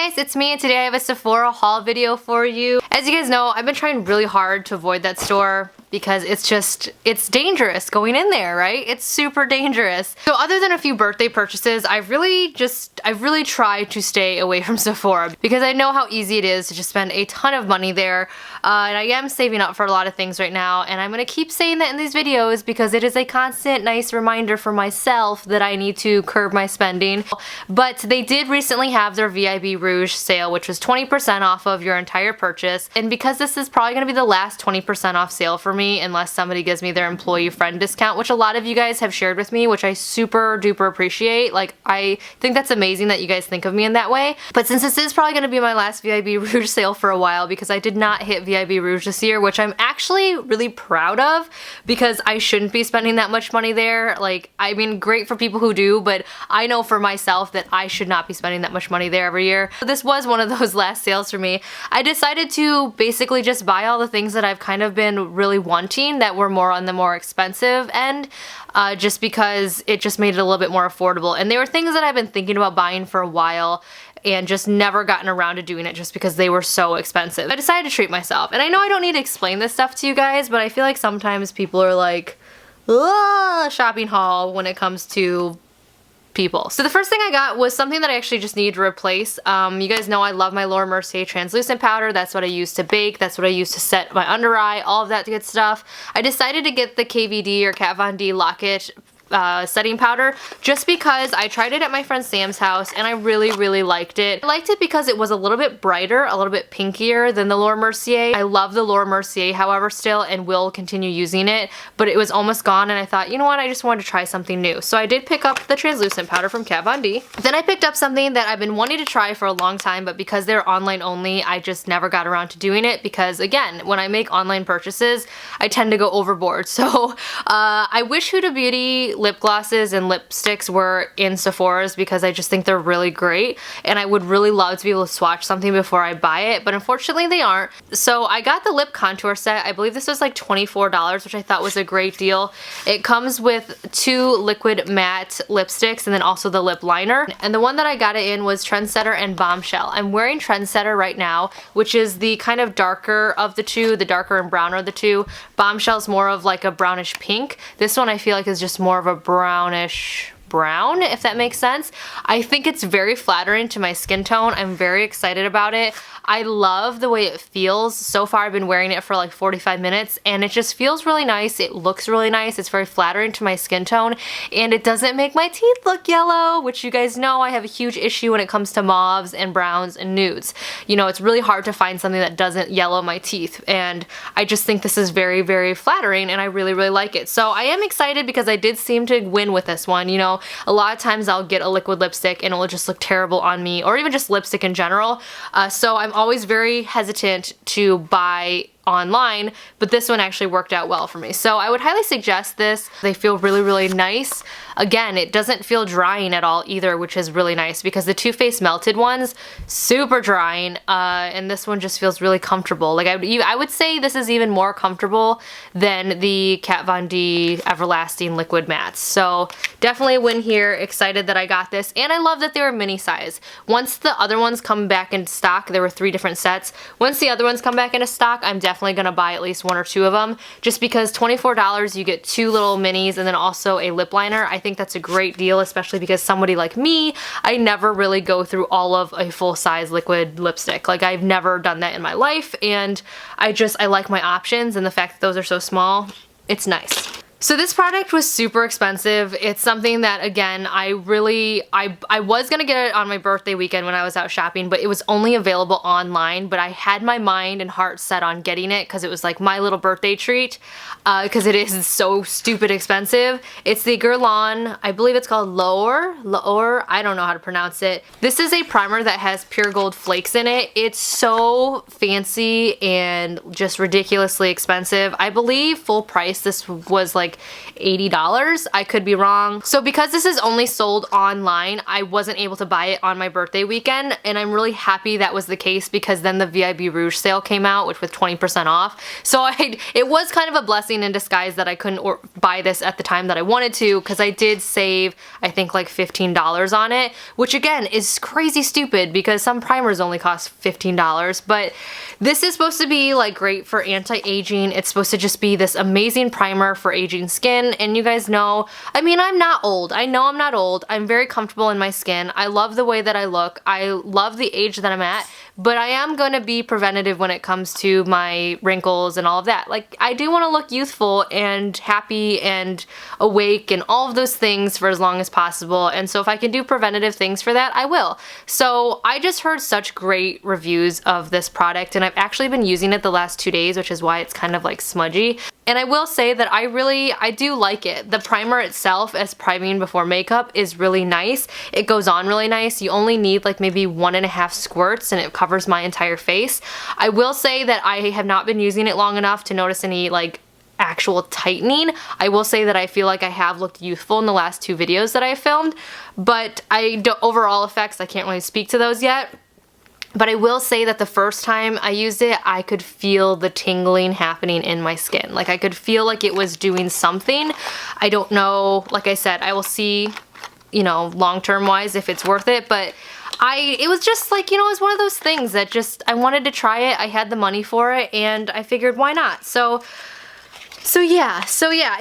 guys, it's me and today I have a Sephora haul video for you. As you guys know, I've been trying really hard to avoid that store because it's dangerous going in there, right? It's super dangerous. So other than a few birthday purchases, I've really tried to stay away from Sephora because I know how easy it is to just spend a ton of money there. And I am saving up for a lot of things right now, and I'm gonna keep saying that in these videos because it is a constant nice reminder for myself that I need to curb my spending. But they did recently have their VIB Rouge sale, which was 20% off of your entire purchase. And because this is probably gonna be the last 20% off sale for me, unless somebody gives me their employee friend discount, which a lot of you guys have shared with me, which I super duper appreciate. Like, I think that's amazing that you guys think of me in that way. But since this is probably gonna be my last VIB Rouge sale for a while, because I did not hit VIB Rouge this year, which I'm actually really proud of because I shouldn't be spending that much money there. Like, I mean, great for people who do, but I know for myself that I should not be spending that much money there every year. So this was one of those last sales for me. I decided to basically just buy all the things that I've kind of been really wanting that were more on the more expensive end, just because it just made it a little bit more affordable. And they were things that I've been thinking about buying for a while and just never gotten around to doing it just because they were so expensive. I decided to treat myself. And I know I don't need to explain this stuff to you guys, but I feel like sometimes people are like, shopping haul when it comes to people. So the first thing I got was something that I actually just need to replace. You guys know I love my Laura Mercier translucent powder. That's what I use to bake. That's what I use to set my under eye, all of that good stuff. I decided to get the KVD or Kat Von D Lock-It setting powder just because I tried it at my friend Sam's house and I really liked it. I liked it because it was a little bit brighter, a little bit pinkier than the Laura Mercier. I love the Laura Mercier, however, still, and will continue using it, but it was almost gone and I thought, you know what, I just wanted to try something new. So I did pick up the translucent powder from Kat Von D. Then I picked up something that I've been wanting to try for a long time, but because they're online only, I just never got around to doing it because, again, when I make online purchases, I tend to go overboard. So I wish Huda Beauty lip glosses and lipsticks were in Sephora's because I just think they're really great and I would really love to be able to swatch something before I buy it, but unfortunately they aren't. So I got the lip contour set. I believe this was like $24, which I thought was a great deal. It comes with 2 liquid matte lipsticks and then also the lip liner, and the one that I got it in was Trendsetter and Bombshell. I'm wearing Trendsetter right now, which is the kind of darker of the two, the darker and browner of the two. Bombshell's more of like a brownish pink. This one I feel like is just more of a brownish brown, if that makes sense. I think it's very flattering to my skin tone. I'm very excited about it. I love the way it feels. So far I've been wearing it for like 45 minutes and it just feels really nice. It looks really nice. It's very flattering to my skin tone and it doesn't make my teeth look yellow, which you guys know I have a huge issue when it comes to mauves and browns and nudes. You know, it's really hard to find something that doesn't yellow my teeth, and I just think this is very flattering and I really like it. So I am excited because I did seem to win with this one. You know, a lot of times I'll get a liquid lipstick and it will just look terrible on me, or even just lipstick in general. So I'm always very hesitant to buy online, but this one actually worked out well for me. So I would highly suggest this. They feel really nice. Again, it doesn't feel drying at all either, which is really nice because the Too Faced Melted ones, super drying, and this one just feels really comfortable. Like I would say this is even more comfortable than the Kat Von D Everlasting Liquid Mattes. So definitely a win here. Excited that I got this, and I love that they were mini size. Once the other ones come back in stock, there were 3 different sets. Once the other ones come back into stock, I'm definitely gonna buy at least 1 or 2 of them, just because $24 you get 2 little minis and then also a lip liner. I think that's a great deal, especially because somebody like me, I never really go through all of a full-size liquid lipstick. Like, I've never done that in my life, and I like my options, and the fact that those are so small, it's nice. So this product was super expensive. It's something that, again, I was gonna get it on my birthday weekend when I was out shopping, but it was only available online, but I had my mind and heart set on getting it because it was like my little birthday treat, because it is so stupid expensive. It's the Guerlain, I believe it's called L'Or, I don't know how to pronounce it. This is a primer that has pure gold flakes in it. It's so fancy and just ridiculously expensive. I believe full price this was like like $80. I could be wrong. So because this is only sold online, I wasn't able to buy it on my birthday weekend, and I'm really happy that was the case because then the VIB Rouge sale came out, which was 20% off. So it was kind of a blessing in disguise that I couldn't buy this at the time that I wanted to, because I did save, I think, like $15 on it, which again is crazy stupid because some primers only cost $15. But this is supposed to be like great for anti-aging. It's supposed to just be this amazing primer for aging skin. And you guys know, I mean, I'm not old. I know I'm not old. I'm very comfortable in my skin. I love the way that I look. I love the age that I'm at, but I am going to be preventative when it comes to my wrinkles and all of that. Like, I do want to look youthful and happy and awake and all of those things for as long as possible. And so if I can do preventative things for that, I will. So I just heard such great reviews of this product, and I've actually been using it the last 2 days, which is why it's kind of like smudgy. And I will say that I do like it. The primer itself as priming before makeup is really nice. It goes on really nice. You only need like maybe 1.5 squirts and it covers my entire face. I will say that I have not been using it long enough to notice any like actual tightening. I will say that I feel like I have looked youthful in the last 2 videos that I filmed, but overall effects, I can't really speak to those yet. But I will say that the first time I used it, I could feel the tingling happening in my skin. Like, I could feel like it was doing something. I don't know, like I said, I will see, you know, long-term wise if it's worth it, but it was just like, you know, it was one of those things that just, I wanted to try it, I had the money for it, and I figured why not? So yeah,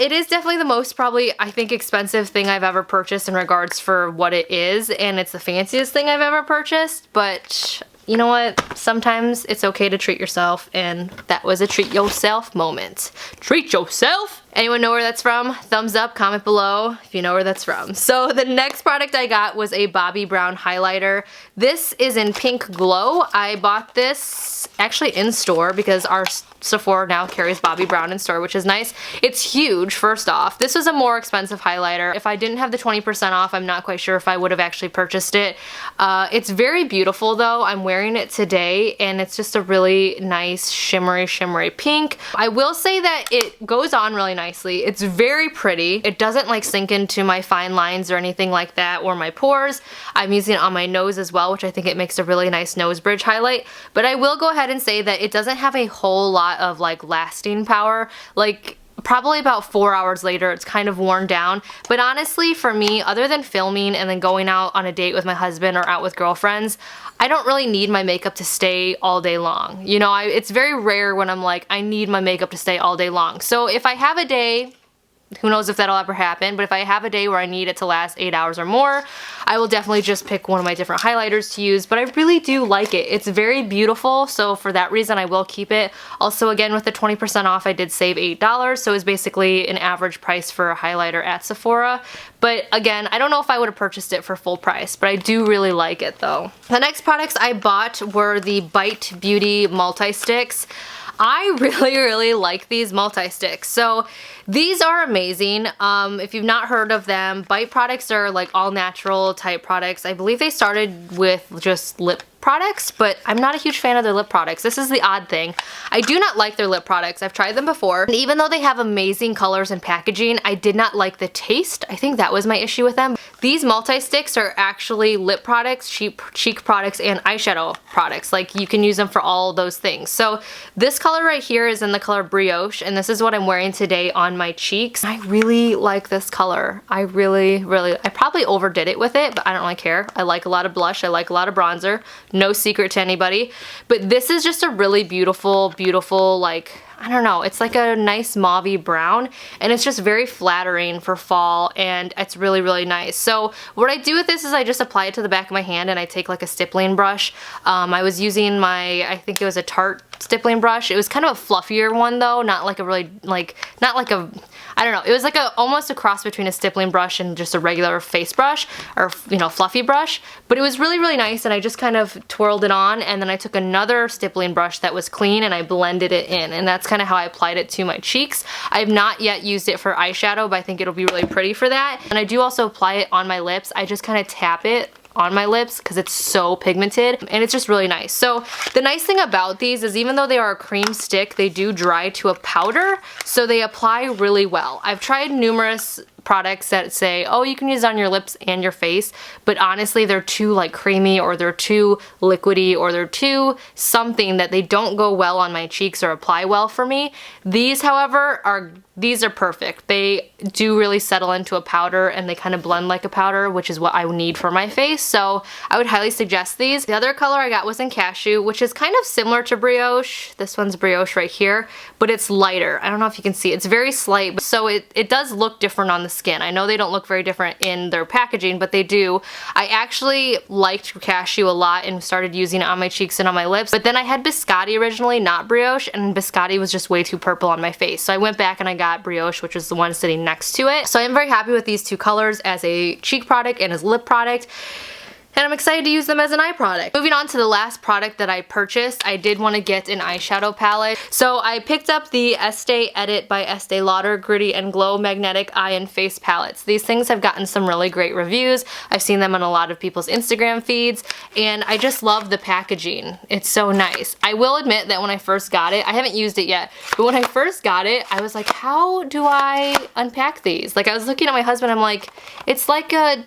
it is definitely the most probably, I think, expensive thing I've ever purchased in regards for what it is, and it's the fanciest thing I've ever purchased, but you know what? Sometimes it's okay to treat yourself, and that was a treat yourself moment. Treat yourself? Anyone know where that's from? Thumbs up, comment below if you know where that's from. So the next product I got was a Bobbi Brown highlighter. This is in Pink Glow. I bought this actually in store because our Sephora now carries Bobbi Brown in store, which is nice. It's huge, first off. This was a more expensive highlighter. If I didn't have the 20% off, I'm not quite sure if I would have actually purchased it. It's very beautiful though. I'm wearing it today and it's just a really nice shimmery pink. I will say that it goes on really nicely. It's very pretty. It doesn't like sink into my fine lines or anything like that or my pores. I'm using it on my nose as well, which I think it makes a really nice nose bridge highlight. But I will go ahead and say that it doesn't have a whole lot of like lasting power. Like, probably about 4 hours later it's kind of worn down. But honestly, for me, other than filming and then going out on a date with my husband or out with girlfriends, I don't really need my makeup to stay all day long. You know, it's very rare when I'm like, I need my makeup to stay all day long. So if I have a day, who knows if that'll ever happen, but if I have a day where I need it to last 8 hours or more, I will definitely just pick one of my different highlighters to use. But I really do like it. It's very beautiful, so for that reason I will keep it. Also, again, with the 20% off, I did save $8, so it's basically an average price for a highlighter at Sephora. But again, I don't know if I would have purchased it for full price, but I do really like it though. The next products I bought were the Bite Beauty Multi-Sticks. I really like these multi-sticks. So these are amazing. If you've not heard of them, Bite products are like all natural type products. I believe they started with just lip products, but I'm not a huge fan of their lip products. This is the odd thing. I do not like their lip products. I've tried them before, and even though they have amazing colors and packaging, I did not like the taste. I think that was my issue with them. These multi-sticks are actually lip products, cheek products, and eyeshadow products. Like, you can use them for all those things. So this color right here is in the color Brioche, and this is what I'm wearing today on my cheeks. I really like this color. I probably overdid it with it, but I don't really care. I like a lot of blush. I like a lot of bronzer. No secret to anybody. But this is just a really beautiful, like, I don't know, it's like a nice mauvey brown, and it's just very flattering for fall, and it's really nice. So what I do with this is I just apply it to the back of my hand, and I take like a stippling brush. I was using I think it was a Tarte stippling brush. It was kind of a fluffier one though, not like a really, like, not like a, I don't know, it was like almost a cross between a stippling brush and just a regular face brush, or, you know, fluffy brush. But it was really nice, and I just kind of twirled it on, and then I took another stippling brush that was clean and I blended it in, and that's kind of how I applied it to my cheeks. I have not yet used it for eyeshadow, but I think it'll be really pretty for that. And I do also apply it on my lips. I just kind of tap it on my lips because it's so pigmented and it's just really nice. So the nice thing about these is even though they are a cream stick, they do dry to a powder, so they apply really well. I've tried numerous products that say, oh, you can use it on your lips and your face, but honestly they're too like creamy, or they're too liquidy, or they're too something that they don't go well on my cheeks or apply well for me. These, however, are perfect. They do really settle into a powder and they kind of blend like a powder, which is what I need for my face, so I would highly suggest these. The other color I got was in Cashew, which is kind of similar to Brioche. This one's Brioche right here, but it's lighter. I don't know if you can see. It's very slight, so it does look different on the skin. I know they don't look very different in their packaging, but they do. I actually liked Cashew a lot and started using it on my cheeks and on my lips, but then I had Biscotti originally, not Brioche, and Biscotti was just way too purple on my face, so I went back and I got Brioche, which is the one sitting next to it. So I'm very happy with these two colors as a cheek product and as a lip product, and I'm excited to use them as an eye product. Moving on to the last product that I purchased, I did want to get an eyeshadow palette. So I picked up the Estee Edit by Estee Lauder Gritty and Glow Magnetic Eye and Face Palettes. These things have gotten some really great reviews. I've seen them on a lot of people's Instagram feeds, and I just love the packaging. It's so nice. I will admit that when I first got it, I haven't used it yet, but when I first got it, I was like, how do I unpack these? Like, I was looking at my husband, I'm like, it's like a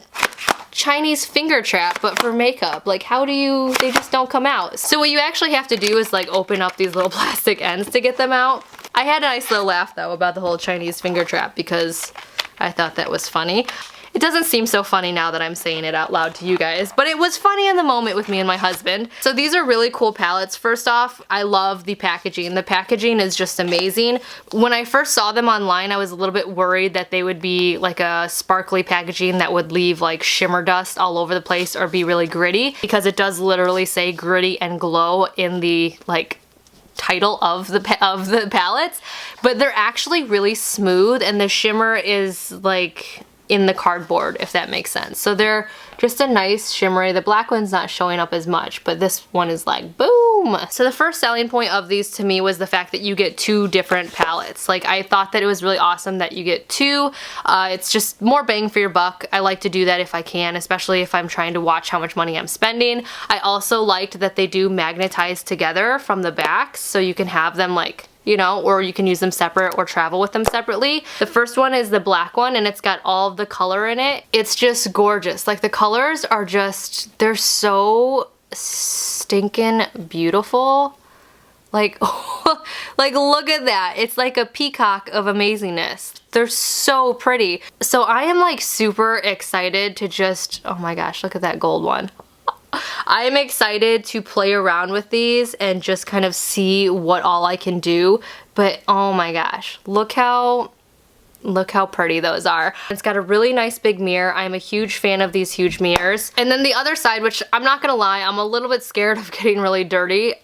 Chinese finger trap but for makeup. Like, how do you, they just don't come out. So what you actually have to do is like open up these little plastic ends to get them out. I had a nice little laugh though about the whole Chinese finger trap because I thought that was funny. It doesn't seem so funny now that I'm saying it out loud to you guys, but it was funny in the moment with me and my husband. So these are really cool palettes. First off, I love the packaging. The packaging is just amazing. When I first saw them online, I was a little bit worried that they would be like a sparkly packaging that would leave like shimmer dust all over the place or be really gritty, because it does literally say Gritty and Glow in the like title of the palettes, but they're actually really smooth and the shimmer is like in the cardboard, if that makes sense. So they're just a nice shimmery. The black one's not showing up as much, but this one is like boom. So the first selling point of these to me was the fact that you get two different palettes. Like, I thought that it was really awesome that you get two. It's just more bang for your buck. I like to do that if I can, especially if I'm trying to watch how much money I'm spending. I also liked that they do magnetize together from the back, so you can have them like, you know, or you can use them separate or travel with them separately. The first one is the black one and it's got all of the color in it. It's just gorgeous. Like, the colors are just, they're so stinking beautiful. Like, like look at that. It's like a peacock of amazingness. They're so pretty. So I am like super excited to just, oh my gosh, look at that gold one. I am excited to play around with these and just kind of see what all I can do, but oh my gosh, look how pretty those are. It's got a really nice big mirror. I'm a huge fan of these huge mirrors. And then the other side, which I'm not gonna lie, I'm a little bit scared of getting really dirty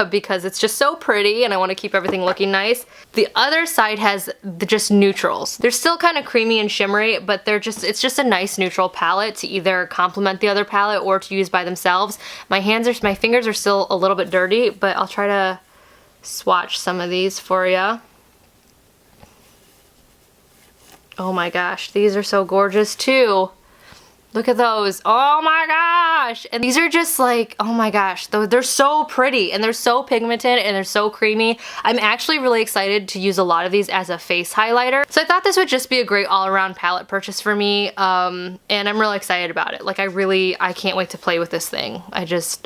because it's just so pretty and I want to keep everything looking nice. The other side has just neutrals. They're still kind of creamy and shimmery, but it's just a nice neutral palette to either complement the other palette or to use by themselves. My fingers are still a little bit dirty, but I'll try to swatch some of these for you. Oh my gosh, these are so gorgeous too. Look at those. Oh my gosh. And these are just like, oh my gosh, they're so pretty and they're so pigmented and they're so creamy. I'm actually really excited to use a lot of these as a face highlighter. So I thought this would just be a great all-around palette purchase for me. And I'm really excited about it. Like, I can't wait to play with this thing.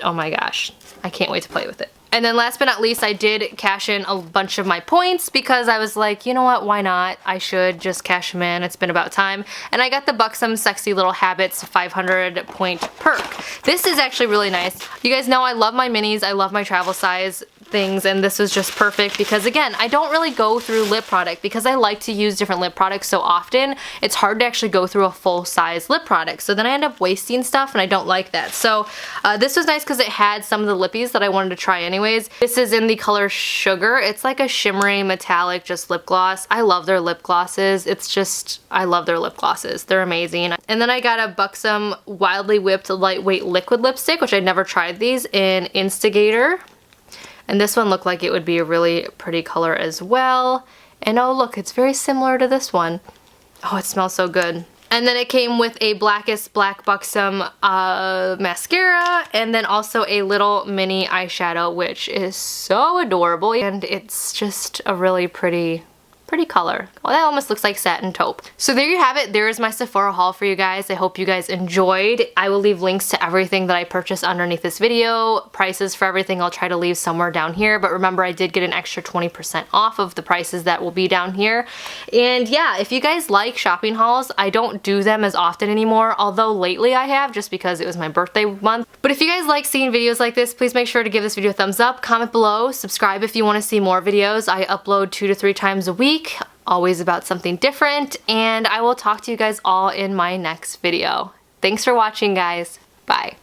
Oh my gosh, I can't wait to play with it. And then last but not least, I did cash in a bunch of my points because I was like, you know what, why not? I should just cash them in. It's been about time. And I got the Buxom Sexy Little Habits 500 point perk. This is actually really nice. You guys know I love my minis. I love my travel size things, and this was just perfect because, again, I don't really go through lip product because I like to use different lip products so often. It's hard to actually go through a full-size lip product, so then I end up wasting stuff and I don't like that. So this was nice because it had some of the lippies that I wanted to try anyways. This is in the color Sugar. It's like a shimmery metallic just lip gloss. I love their lip glosses. I love their lip glosses. They're amazing. And then I got a Buxom Wildly Whipped Lightweight Liquid Lipstick, which I'd never tried these, in Instigator. And this one looked like it would be a really pretty color as well. And oh look, it's very similar to this one. Oh, it smells so good. And then it came with a Blackest Black Buxom mascara, and then also a little mini eyeshadow, which is so adorable, and it's just a really pretty color. Well, that almost looks like satin taupe. So there you have it. There is my Sephora haul for you guys. I hope you guys enjoyed. I will leave links to everything that I purchased underneath this video. Prices for everything I'll try to leave somewhere down here, but remember I did get an extra 20% off of the prices that will be down here. And yeah, if you guys like shopping hauls, I don't do them as often anymore, although lately I have, just because it was my birthday month. But if you guys like seeing videos like this, please make sure to give this video a thumbs up, comment below, subscribe if you want to see more videos. I upload 2 to 3 times a week. Always about something different, and I will talk to you guys all in my next video. Thanks for watching, guys. Bye.